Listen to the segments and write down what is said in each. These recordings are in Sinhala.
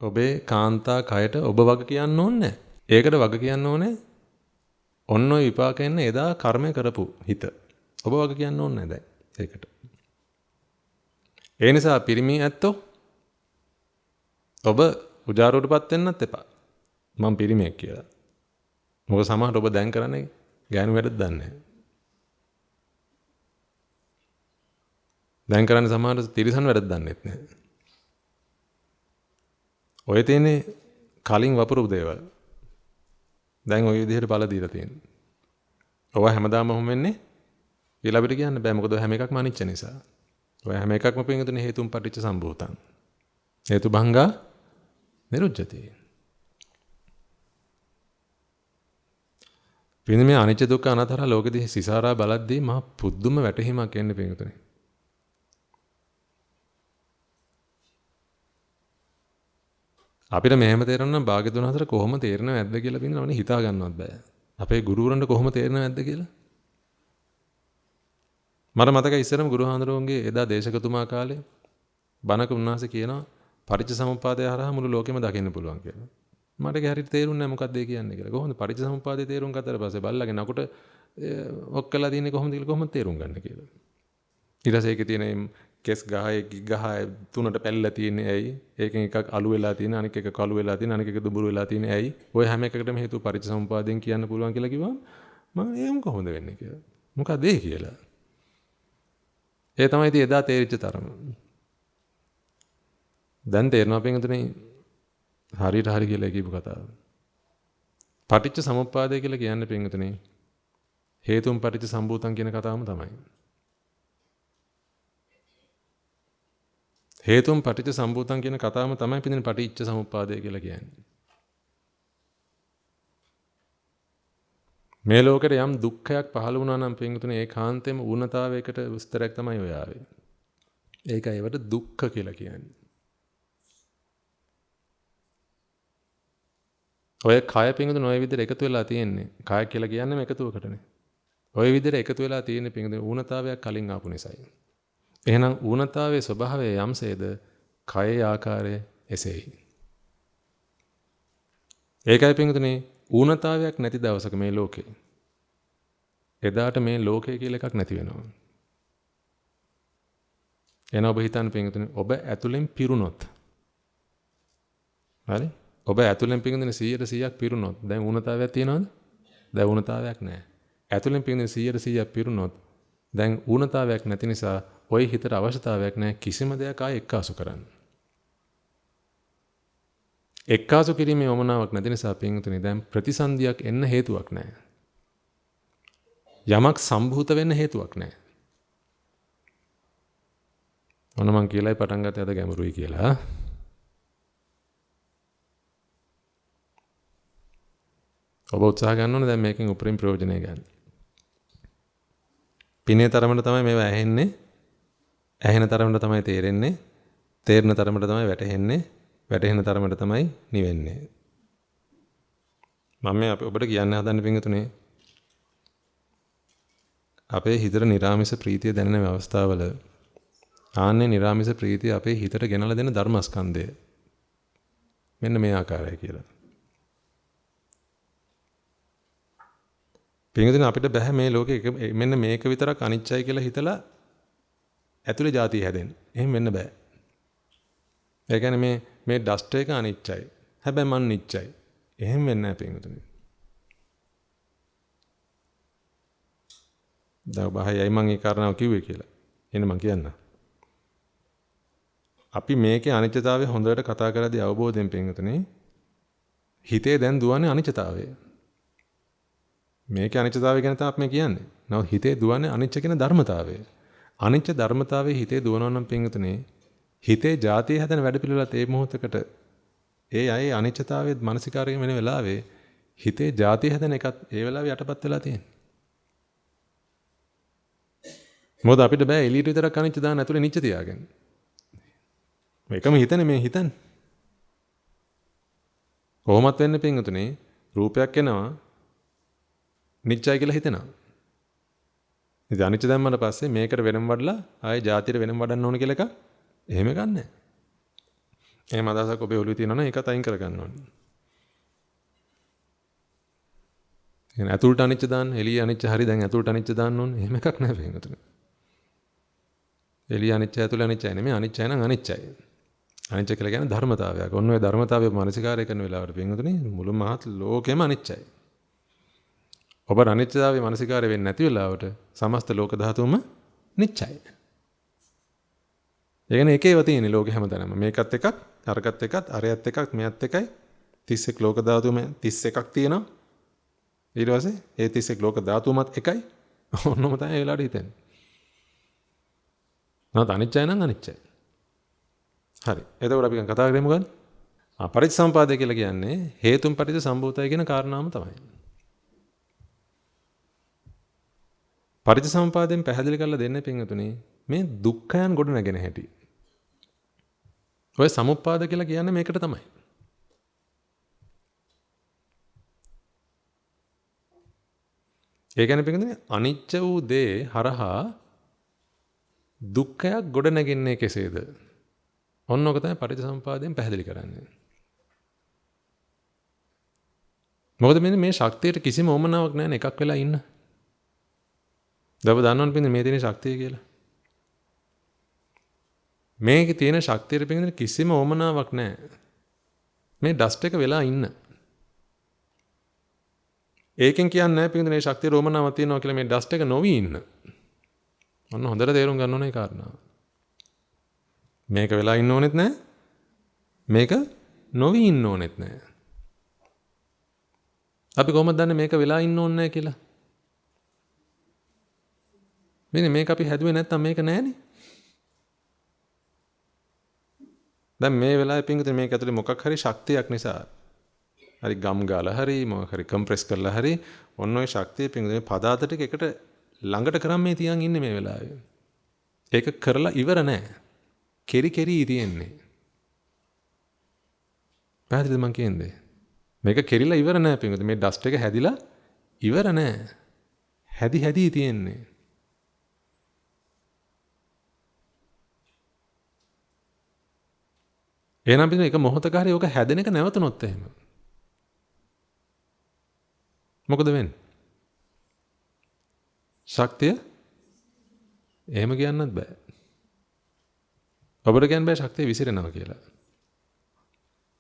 ඔබේ කාන්තා කයට ඔබ වග කියන්න ඕනේ නැහැ. ඒකට වග කියන්න ඕනේ ඔන්න ඔය විපාකයෙන් එදා කර්මය කරපු හිත. ඔබ වග කියන්න ඕනේ නැහැ දැන් ඒකට. ඒ නිසා පිරිමි ඇත්තෝ ඔබ උජාරුවටපත් වෙන්නත් එපා. මම පිරිමියෙක් කියලා. මොකද සමහරට ඔබ දැන් කරන්නේ ගෑනු වැඩක් දන්නේ නැහැ. දැන් කරන්නේ සමහරට තිරිසන් වැඩක් දන්නෙත් නැහැ. ඔය තියෙන්නේ කලින් වපුරු දේවල්. දැන් ওই විදිහට බල දීලා තියෙනවා. ඔය හැමදාම හොම් වෙන්නේ කියලා අපිට කියන්න බෑ. මොකද හැම එකක්ම අනිච්ච නිසා. ඔය හැම එකක්ම පින්විතනේ හේතුන් පටිච්ච සම්භූතං. හේතු භංගා නිරුද්ධති. පින්න මේ අනිච්ච දුක්ඛ අනාතර ලෝකෙදී සිසාරා බලද්දී මහ පුදුම වැටහීමක් එන්නේ පින්විතනේ. අපිට මෙහෙම තේරෙන්න භාග්‍යතුන් හතර කොහොම තේරෙනවද නැද්ද කියලා පින්නවනේ හිතා ගන්නවත් බෑ. අපේ ගුරුවරුන්ට කොහොම තේරෙනවද නැද්ද කියලා. මට මතකයි ඉස්සරම ගුරුහාඳුරුවන්ගේ එදා දේශකතුමා කාලේ බණක උන්වහන්සේ කියනවා පටිච්චසමුප්පාදය හරහා මුළු ලෝකෙම දකින්න පුළුවන් කියලා. මට ඒක හරියට තේරුන්නේ නැහැ මොකක්ද ඒ කියන්නේ කියලා. කොහොමද පටිච්චසමුප්පාදේ තේරුම් ගත්තට පස්සේ බල්ලගේ නකුට ඔක්කලා තියෙන්නේ කොහොමද කියලා කොහොමද තේරුම් ගන්න කියලා. ඊට පස්සේ ඒකේ තියෙන කෙස් ගහයි ගහයි තුනට පැල්ලලා තියෙන්නේ ඇයි? ඒකෙන් එකක් අලු වෙලා තියෙන අනික එක කළු වෙලා තියෙන අනික එක දුඹුරු වෙලා තියෙන්නේ ඇයි? ඔය හැම එකකටම හේතු පටිච්චසමුප්පාදයෙන් කියන්න පුළුවන් කියලා කිව්වම මම එහෙම කොහොමද වෙන්නේ කියලා. මොකක්ද ඒ කියලා. ඒ තමයි ඉතින් එදා තේරිච්ච තරම. දැන් තේරෙනවා පින්වතුනි හරියට හරි කියලා කියපු කතාව. පටිච්ච සමුප්පාදය කියලා කියන්නේ පින්වතුනි හේතුන් පටිච්ච සම්භූතං කියන කතාවම තමයි. හේතුන් පටිච්ච සම්භූතං කියන කතාවම තමයි පින්වතුනි පටිච්ච සමුප්පාදය කියලා කියන්නේ. මේ ලෝකෙට යම් දුක්ඛයක් පහළ වුණා නම් පින්වතුනි ඒකාන්තයෙන්ම ඌනතාවයකට විස්තරයක් තමයි ඔය ආවේ. ඒකයි ඒවට දුක්ඛ කියලා කියන්නේ. ඔය කය පින්වතුනි ඔය විදිහට එකතු වෙලා තියෙන්නේ. කය කියලා කියන්නේම එකතුවකටනේ. ඔය විදිහට එකතු වෙලා තියෙන්නේ පින්වතුනි ඌනතාවයක් කලින් ආපු නිසායි. එහෙනම් ඌනතාවයේ ස්වභාවය යම්සේද කයේ ආකාරය එසේයි. ඒකයි පින්වතුනි ඌනතාවයක් නැති දවසක මේ ලෝකේ. එදාට මේ ලෝකය කියලා එකක් නැති වෙනවා. එන ඔබ හිතන්න පින්වතුනි ඔබ ඇතුලෙන් පිරුණොත්. හරි? ඔබ ඇතුලෙන් පින්වතුනි 100%ක් පිරුණොත් දැන් ඌනතාවයක් තියනවද? දැන් ඌනතාවයක් නැහැ. ඇතුලෙන් පින්වතුනි 100%ක් පිරුණොත් දැන් ඌනතාවයක් නැති නිසා ওই හිතට අවශ්‍යතාවයක් නැහැ කිසිම දෙයක් ආයෙ එක්කාසු කරන්න. එක්කාසු කිරීමේ වමනාවක් නැති නිසා පින්වතුනි දැන් ප්‍රතිසන්දියක් එන්න හේතුවක් නැහැ. යමක් සම්භූත වෙන්න හේතුවක් නැහැ. ඔන්න මං කියලායි පටන් ගත්තේ අද ගැඹුරුයි කියලා. ඔබ උත්සාහ ගන්න ඕනේ දැන් මේකෙන් උපරිම ප්‍රයෝජනය ගන්න. පිනේ තරමට තමයි මේවා ඇහෙන්නේ. ඇහෙන තරමට තමයි තේරෙන්නේ. තේරෙන තරමට තමයි වැටහෙන්නේ. වැටහෙන තරමට තමයි නිවෙන්නේ. මම මේ ඔබට කියන්න හදන්නේ පින්වතුනි අපේ හිතට නිරාමිස ප්‍රීතිය දැනෙන අවස්ථාවල ආන්නේ නිරාමිස ප්‍රීතිය අපේ හිතට ගෙනලා දෙන ධර්මස්කන්ධය මෙන්න මේ ආකාරයයි කියලා. පින්වතුනි අපිට බෑ මේ ලෝකේ මෙන්න මේක විතරක් අනිච්චයි කියලා හිතලා ඇතුලේ જાතිය හැදෙන්න. එහෙම වෙන්න බෑ. ඒ කියන්නේ මේ ඩස්ට් එක අනිච්චයි. හැබැයි මන් නිච්චයි. එහෙම වෙන්නේ නැහැ පින්වතුනි. දැන් බහයයි මම ඒ කාරණාව කිව්වේ කියලා. එන්න මම කියන්න. අපි මේකේ අනිත්‍යතාවය හොඳට කතා කරද්දී අවබෝධයෙන් පින්වතුනි හිතේ දැන් දුවන්නේ අනිත්‍යතාවය. මේකේ අනිත්‍යතාවය ගැන තමයි අපි කියන්නේ. නමුත් හිතේ දුවන්නේ අනිච්ච කියන ධර්මතාවය. අනිච්ච ධර්මතාවයේ හිතේ දුවනවා නම් පින්වතුනි හිතේ જાතිය හැදෙන වැඩ පිළිවෙලත් ඒ මොහොතකට ඒ අය අනිච්චතාවයේ මානසිකාරයෙන් වෙන වෙලාවේ හිතේ જાතිය හැදෙන එකත් ඒ වෙලාවේ යටපත් වෙලා තියෙනවා. මොකද අපිට බෑ එළියට විතරක් අනිච්ච දාන්න ඇතුලේ නිච්ච තියාගන්න. මේකම හිතන්නේ මේ හිතන්නේ. කොහොමත් වෙන්නේ පින්වතුනි රූපයක් එනවා නිච්චයි කියලා හිතෙනවා. ඉතින් අනිච්ච දැම්මට පස්සේ මේකට වෙනම වඩලා ආයේ જાතියට වෙනම වඩන්න ඕන කියලා එක එහෙම ගන්නෑ. එහෙම අදහසක් ඔබේ ඔළුවේ තියෙනවා නම් ඒකත් අයින් කරගන්න ඕනේ. එහෙනම් ඇතුළට අනිච්ච දාන්න, එළිය අනිච්ච හරි දැන් ඇතුළට අනිච්ච දාන්න ඕනේ. එහෙම එකක් නැහැ වෙනතුනේ. එළිය අනිච්ච ඇතුළේ අනිච්චයි නෙමෙයි අනිච්චයි නම් අනිච්චයි. අනිච්ච කියලා කියන්නේ ධර්මතාවයක්. ඔන්න ඔය ධර්මතාවය මානසිකාරය කරන වෙලාවට වෙනතුනේ මුළු මහත් ලෝකෙම අනිච්චයි. ඔබ අනිච්චතාවයේ මානසිකාරය වෙන්නේ නැති වෙලාවට සමස්ත ලෝක ධාතුවම නිච්චයි. ඒ කියන්නේ එකේව තියෙන ලෝකෙ හැමතැනම. මේකත් එකක්, අරකට එකක්, අරයත් එකක්, මෙයත් එකයි. 31 ලෝක ධාතුවම 31ක් තියෙනවා. ඊට පස්සේ ඒ 31 ලෝක ධාතුවමත් එකයි. ඔන්නම තමයි ඒ වෙලාවට හිතෙන්නේ. නැත් අනිච්චයි නම් අනිච්චයි. හරි. එතකොට අපි කතා කරේ මොකද්ද? පටිච්චසමුපාදය කියලා කියන්නේ හේතුන් පටිච්ච සම්භූතය කියන කාරණාවම තමයි. පටිච්චසමුපාදයෙන් පැහැදිලි කරලා දෙන්නේ පින්වතුනි මේ දුක්ඛයන් ගොඩ නැගෙන හැටි. ඔය සමුප්පාද කියලා කියන්නේ මේකට තමයි. ඒ කියන්නේ පින්වතුනි අනිච්ච වූ දේ හරහා දුක්ඛයක් ගොඩ නැගෙන්නේ කෙසේද? ඔන්න ඔක තමයි පටිච්චසමුපාදයෙන් පැහැදිලි කරන්නේ. මොකද මේ ශක්තියට කිසිම ඕමනාවක් නැහැ නේ එකක් වෙලා ඉන්න. දව දන්නවනේ පින්වතුනි මේ තියෙන ශක්තිය කියලා. මේකේ තියෙන ශක්තියට පින්වතුනි කිසිම ඕමනාවක් නැහැ. මේ ඩස්ට් එක වෙලා ඉන්න. ඒකෙන් කියන්නේ නැහැ පින්වතුනි මේ ශක්තිය ඕමනාවක් තියෙනවා කියලා මේ ඩස්ට් එක නොවි ඉන්න. ඔන්න හොඳට තේරුම් ගන්න ඕනේ කාරණාව. මේක වෙලා ඉන්න ඕනෙත් නැහැ. මේක නොවි ඉන්න ඕනෙත් නැහැ. අපි කොහොමද දන්නේ මේක වෙලා ඉන්න ඕනේ නැහැ කියලා? මෙන්න මේක අපි හැදුවේ නැත්තම් මේක නැහැනේ. දැන් මේ වෙලාවේ පින්විතේ මේක ඇතුලේ මොකක් හරි ශක්තියක් නිසා හරි ගම් ගාලා හරි මොකක් හරි කම්ප්‍රෙස් කරලා හරි ඔන්න ඔය ශක්තිය පින්විතේ පදාර්ථ ටික එකට ළඟට කරන් මේ තියන් ඉන්නේ මේ වෙලාවේ. ඒක කරලා ඉවර නැහැ. කෙරි කෙරි තියෙන්නේ. පැහැදිලිද මං කියන්නේ? මේක කෙරිලා ඉවර නැහැ පින්විතේ. මේ ඩස්ට් එක හැදිලා ඉවර නැහැ. හැදි හැදි තියෙන්නේ. එහෙනම් පිටින් එක මොහොතක හරි ඔක හැදෙන එක නැවතුනොත් එහෙම. මොකද වෙන්නේ? ශක්තිය එහෙම කියන්නත් බෑ. ඔබට කියන්න බෑ ශක්තිය විසිරෙනවා කියලා.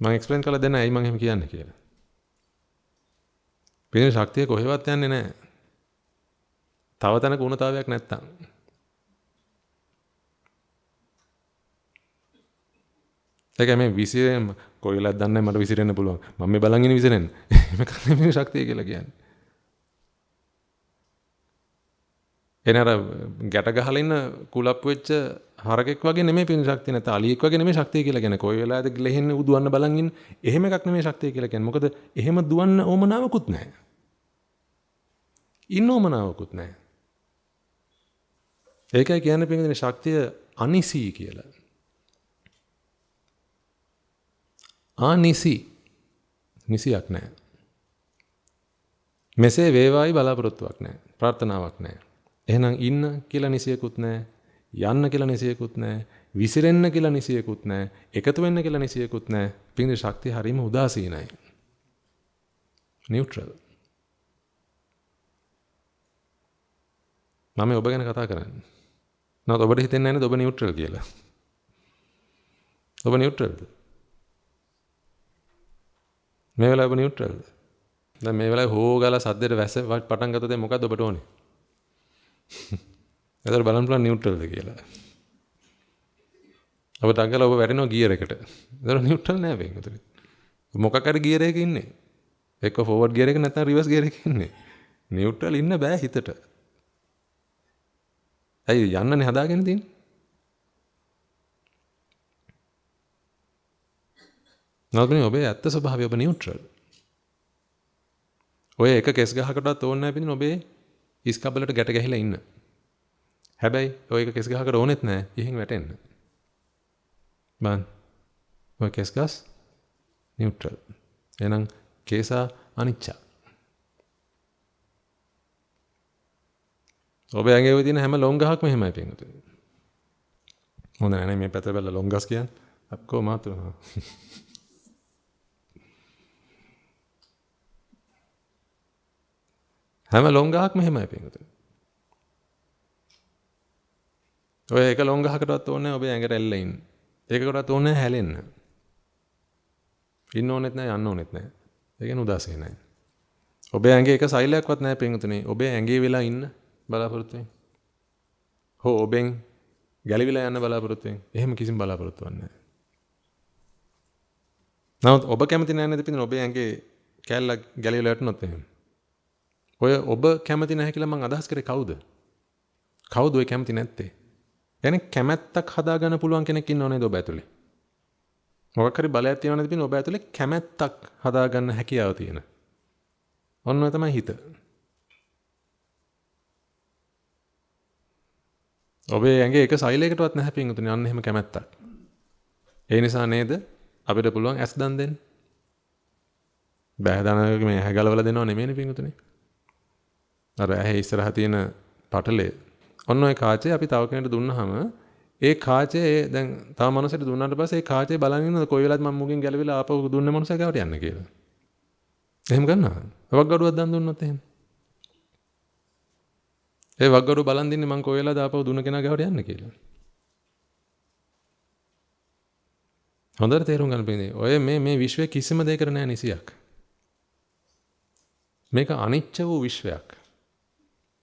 මම එක්ස්ප්ලেইন කරලා දෙන්න ඇයි මම එහෙම කියන්නේ කියලා. පිටින් ශක්තිය කොහෙවත් යන්නේ නැහැ. තව තැනක උණතාවයක් නැත්තම්. ඒක මේ විසිරෙන්න කොයිලක් දන්නේ මට විසිරෙන්න පුළුවන්. මම මේ බලන් ඉන්නේ විසිරෙන්න. මේක නෙමෙයි ශක්තිය කියලා කියන්නේ. එනර ගැට ගහලා ඉන්න කුලප් වෙච්ච හරකෙක් වගේ නෙමෙයි පින් ශක්තිය නැත්නම් අලියෙක් වගේ නෙමෙයි ශක්තිය කියලා කියන්නේ. කොයි වෙලාවද ගලෙහෙන්නේ උදුවන්න බලන් ඉන්න. එහෙම එකක් නෙමෙයි ශක්තිය කියලා කියන්නේ. මොකද එහෙම දුවන්න ඕමනාවකුත් නැහැ. ඉන්න ඕමනාවකුත් නැහැ. ඒකයි කියන්නේ පින්වදින ශක්තිය අනිසි කියලා. ආනිසි නිසියක් නැහැ. මෙසේ වේවායි බලාපොරොත්තුවක් නැහැ. ප්‍රාර්ථනාවක් නැහැ. එහෙනම් ඉන්න කියලා නිසියකුත් නැහැ. යන්න කියලා නිසියකුත් නැහැ. විසිරෙන්න කියලා නිසියකුත් නැහැ. එකතු වෙන්න කියලා නිසියකුත් නැහැ. පින්ද ශක්තිය හරීම උදාසීනයි. නියුට්‍රල්. මම ඔබ ගැන කතා කරන්නේ. නැත්නම් ඔබට හිතෙන්නේ නැහැ නේද ඔබ නියුට්‍රල් කියලා. ඔබ නියුට්‍රල්ද? මේ වෙලාවේ ඔබ නියුට්‍රල්ද? දැන් මේ වෙලාවේ හොගාලා සද්දෙට වැස පටන් ගත්තොත් මොකද්ද ඔබට ඕනේ? එතකොට බලන්න පුළුවන් නියුට්‍රල්ද කියලා. ඔබ ටංගලා ඔබ වැටෙනවා ගියර් එකට. එතකොට නියුට්‍රල් නෑ මේක උතන. මොකක් හරි ගියර් එකක ඉන්නේ. එක්ක ෆෝවර්ඩ් ගියර් එක නැත්නම් රිවර්ස් ගියර් එකක ඉන්නේ. නියුට්‍රල් ඉන්න බෑ හිතට. ඇයි යන්නනේ හදාගෙන තියෙන්නේ? නෝදනේ ඔබේ ඇත්ත ස්වභාවය ඔබ නියුට්‍රල්. ඔය එක කෙස් ගහකටවත් ඕනේ නැහැ පිටින් ඔබේ ඉස්කබලට ගැට ගැහිලා ඉන්න. හැබැයි ඔය එක කෙස් ගහකට ඕනෙත් නැහැ ඉහින් වැටෙන්න. බං ඔය කෙස් ගස් නියුට්‍රල්. එහෙනම් කේසා අනිච්ච. ඔබේ ඇඟේ තියෙන හැම ලොම් ගහක්ම එහෙමයි පිටින්. හොඳ නැහැ මේ පැත්ත බැලලා ලොම් ගස් කියන්නේ. අක්කෝ මාතු. හැම ලොංගහක්ම එහෙමයි පින්වතුනි. ඔය එක ලොංගහකටවත් ඕනේ ඔබේ ඇඟට ඇල්ල ඉන්න. ඒකකටවත් ඕනේ හැලෙන්න. ඉන්න ඕනෙත් නැහැ යන්න ඕනෙත් නැහැ. ඒ කියන්නේ උදාසීනයි. ඔබේ ඇඟේ එක සෛලයක්වත් නැහැ පින්වතුනි. ඔබේ ඇඟේ වෙලා ඉන්න බලාපොරොත්තු වෙන්නේ. හෝ ඔබෙන් ගැලවිලා යන්න බලාපොරොත්තු වෙන්නේ. එහෙම කිසිම බලාපොරොත්තුවක් නැහැ. නමුත් ඔබ කැමති නැහැ නේද පින්වතුනි ඔබේ ඇඟේ කැල්ල ගැලවිලා වැටුනොත් එහෙම. ඔය ඔබ කැමති නැහැ කියලා මම අදහස් කරේ කවුද? කවුද ඔය කැමති නැත්තේ? يعني කැමැත්තක් හදාගන්න පුළුවන් කෙනෙක් ඉන්නව නේද ඔබ ඇතුලේ? මොකක් හරි බලයක් තියෙනව නේද පින්න ඔබ ඇතුලේ කැමැත්තක් හදාගන්න හැකියාව තියෙන. ඔන්න ඔය තමයි හිත. ඔබේ ඇඟේ එක සෛලයකටවත් නැහැ පින්වතුනි අන්න එහෙම කැමැත්තක්. ඒ නිසා නේද අපිට පුළුවන් ඇස් දන් දෙන්න. බෑ දනක මේ ඇහැ ගලවලා දෙනව නෙමෙයිනේ පින්වතුනි. අර ඇහි ඉස්සරහා තියෙන පටලේ ඔන්න ඔය කාචේ අපි තව කෙනෙකුට දුන්නාම ඒ කාචේ දැන් තව මනුස්සයෙක් දුන්නාට පස්සේ ඒ කාචේ බලන් ඉන්නද කොයි වෙලාවත් මම මුගෙන් ගැලවිලා ආපහු දුන්නේ මනුස්සයා ගාවට යන්න කියලා. එහෙම කරනවා. වග්ගඩුවක් දන් දුන්නොත් එහෙම. ඒ වග්ගඩුව බලන් දින්නේ මං කොයි වෙලාවද ආපහු දුන්න කෙනා ගාවට යන්න කියලා. හොඳට තේරුම් ගන්න පින්නේ. ඔය මේ විශ්වයේ කිසිම දෙයකට නැහැ නිසියක්. මේක අනිච්ච වූ විශ්වයක්.